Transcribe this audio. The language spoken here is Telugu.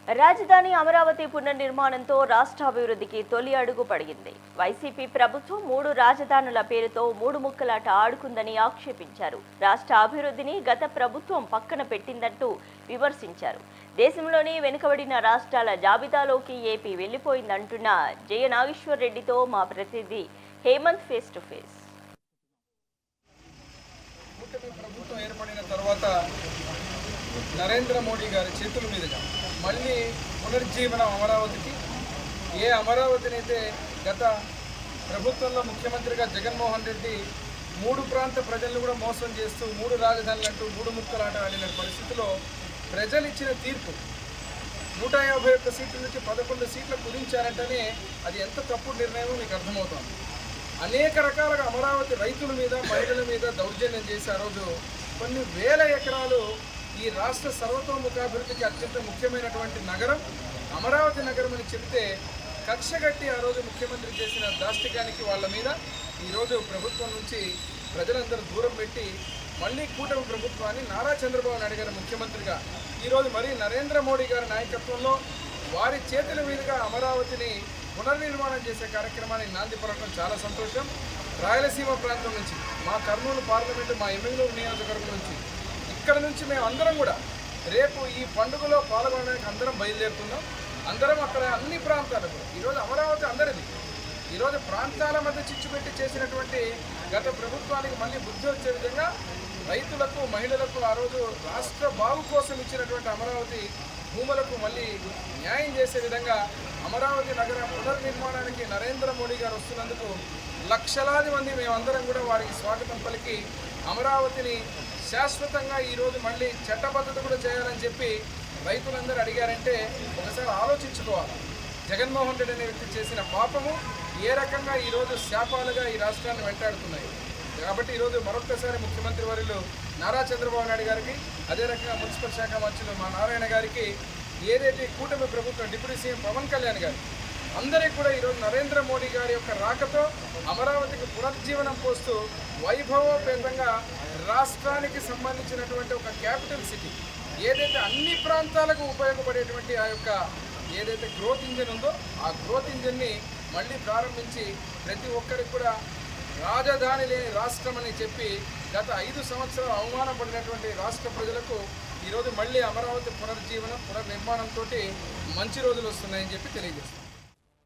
రాజధాని అమరావతి పునర్నిర్మాణంతో రాష్ట్ర అభివృద్ధికి తొలి అడుగు పడింది. వైసీపీ ప్రభుత్వం 3 రాజధానుల పేరుతో 3 ముక్కలాట ఆడుకుందని ఆక్షేపించారు. రాష్ట్ర అభివృద్ధిని గత ప్రభుత్వం పక్కన పెట్టిందంటూ విమర్శించారు. దేశంలోని వెనుకబడిన రాష్ట్రాల జాబితాలోకి ఏపీ వెళ్లిపోయిందంటున్న జయ నాగేశ్వర్ రెడ్డితో మా ప్రతినిధి హేమంత్ ఫేస్ టు ఫేస్. ప్రభుత్వం ఏర్పడిన తర్వాత నరేంద్ర మోడీ గారి చేతుల మీదుగా మళ్ళీ పునర్జీవనం అమరావతికి. ఏ అమరావతిని అయితే గత ప్రభుత్వంలో ముఖ్యమంత్రిగా జగన్మోహన్ రెడ్డి 3 ప్రాంత ప్రజలను కూడా మోసం చేస్తూ 3 రాజధానులు అంటూ 3 ముక్కలాట ఆడిన పరిస్థితిలో ప్రజలు ఇచ్చిన తీర్పు 151 సీట్ల నుంచి 11 సీట్లు కుదించారంటేనే అది ఎంత తప్పుడు నిర్ణయమో మీకు అర్థమవుతుంది. అనేక రకాలుగా అమరావతి రైతుల మీద మహిళల మీద దౌర్జన్యం చేసి ఆ రోజు కొన్ని వేల ఎకరాలు ఈ రాష్ట్ర సర్వతోముఖాభివృద్ధికి అత్యంత ముఖ్యమైనటువంటి నగరం అమరావతి నగరం అని చెబితే కక్షగట్టి ఆ రోజు ముఖ్యమంత్రి చేసిన దాష్టికానికి వాళ్ళ మీద ఈరోజు ప్రభుత్వం నుంచి ప్రజలందరూ దూరం పెట్టి మళ్ళీ కూటమి ప్రభుత్వాన్ని నారా చంద్రబాబు నాయుడు గారి ముఖ్యమంత్రిగా ఈరోజు మరి నరేంద్ర మోడీ గారి నాయకత్వంలో వారి చేతుల మీదుగా అమరావతిని పునర్నిర్మాణం చేసే కార్యక్రమాన్ని నాంది పలకడం చాలా సంతోషం. రాయలసీమ ప్రాంతం నుంచి మా కర్నూలు పార్లమెంటు మా ఎమ్మెల్యేలు నియోజకవర్గం నుంచి ఇక్కడ నుంచి మేము అందరం కూడా రేపు ఈ పండుగలో పాల్గొనడానికి అందరం బయలుదేరుతున్నాం. అందరం అక్కడ అన్ని ప్రాంతాలకు ఈరోజు అమరావతి అందరిది. ఈరోజు ప్రాంతాల మధ్య చిచ్చుపెట్టి చేసినటువంటి గత ప్రభుత్వానికి మళ్ళీ బుద్ధి వచ్చే విధంగా రైతులకు మహిళలకు ఆ రోజు రాష్ట్ర బాగు కోసం ఇచ్చినటువంటి అమరావతి భూములకు మళ్ళీ న్యాయం చేసే విధంగా అమరావతి నగర పునర్నిర్మాణానికి నరేంద్ర మోడీ గారు వస్తున్నందుకు లక్షలాది మంది మేమందరం కూడా వారికి స్వాగతం పలికి అమరావతిని శాశ్వతంగా ఈరోజు మళ్ళీ చట్టబద్ధత కూడా చేయాలని చెప్పి రైతులందరూ అడిగారంటే ఒకసారి ఆలోచించుకోవాలి. జగన్మోహన్ రెడ్డి అనే వ్యక్తి చేసిన పాపము ఏ రకంగా ఈరోజు శాపాలుగా ఈ రాష్ట్రాన్ని వెంటాడుతున్నాయి. కాబట్టి ఈరోజు మరొక్కసారి ముఖ్యమంత్రి వర్యులు నారా చంద్రబాబు నాయుడు గారికి అదే రకంగా మున్సిపల్ శాఖ మంత్రులు మా నారాయణ గారికి ఏదైతే కూటమి ప్రభుత్వం డిప్యూటీ సీఎం పవన్ కళ్యాణ్ గారు అందరికీ కూడా ఈరోజు నరేంద్ర మోడీ గారి యొక్క రాకతో అమరావతికి పునర్జీవనం పోస్తూ వైభవోపేతంగా రాష్ట్రానికి సంబంధించినటువంటి ఒక క్యాపిటల్ సిటీ ఏదైతే అన్ని ప్రాంతాలకు ఉపయోగపడేటువంటి ఆ యొక్క ఏదైతే గ్రోత్ ఇంజిన్ ఉందో ఆ గ్రోత్ ఇంజిన్ని మళ్ళీ ప్రారంభించి ప్రతి ఒక్కరికి కూడా రాజధాని లేని రాష్ట్రం అని చెప్పి గత 5 సంవత్సరాలు అవమానపడినటువంటి రాష్ట్ర ప్రజలకు ఈరోజు మళ్ళీ అమరావతి పునర్జీవనం పునర్నిర్మాణంతో మంచి రోజులు వస్తున్నాయని చెప్పి తెలియజేస్తుంది.